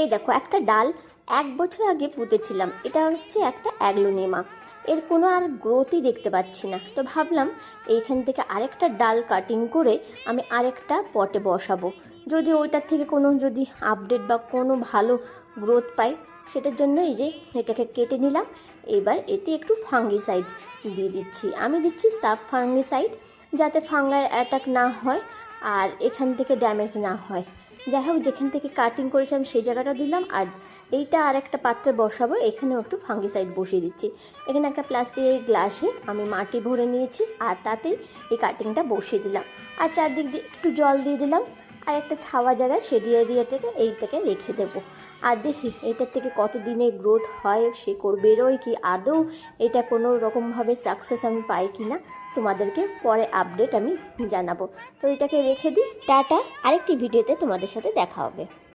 এই দেখো একটা ডাল 1 বছর আগে পুঁতেছিলাম, এটা হচ্ছে একটা অ্যাগলোনিমা। এর কোনো আর গ্রোথই দেখতে পাচ্ছি না, তো ভাবলাম এইখান থেকে আরেকটা ডাল কাটিং করে আমি আরেকটা পটে বসাবো, যদি ওইটার থেকে কোনো যদি আপডেট বা কোনো ভালো গ্রোথ পাই সেটার জন্য এই যে এটাকে কেটে নিলাম। এবার এতে একটু ফাঙ্গিসাইড দিয়ে দিচ্ছি, আমি দিচ্ছি সাব ফাঙ্গিসাইড, যাতে ফাঙ্গাই অ্যাটাক না হয় আর এখান থেকে ড্যামেজ না হয়। যাই হোক, যেখান থেকে কাটিং করেছিলাম সেই জায়গাটা দিলাম, আর এইটা আর একটা পাত্রে বসাবো, এখানেও একটু ফাঙ্গিসাইড বসিয়ে দিচ্ছি। এখানে একটা প্লাস্টিকের গ্লাসে আমি মাটি ভরে নিয়েছি আর তাতেই এই কাটিংটা বসিয়ে দিলাম, আর চারদিক দিয়ে একটু জল দিয়ে দিলাম, আর একটা ছাওয়া জায়গায় সেডি এরিয়াটাকে এইটাকে রেখে দেবো। আর দেখি এটার থেকে কত দিনে গ্রোথ হয়, শিকড় বেরোয় কি, আদৌ এটা কোনো রকমভাবে সাকসেস আমি পাই কি না তোমাদেরকে পরে আপডেট আমি জানাবো। তো এটাকে রেখে দিই, টাটা, আরেকটি ভিডিওতে তোমাদের সাথে দেখা হবে।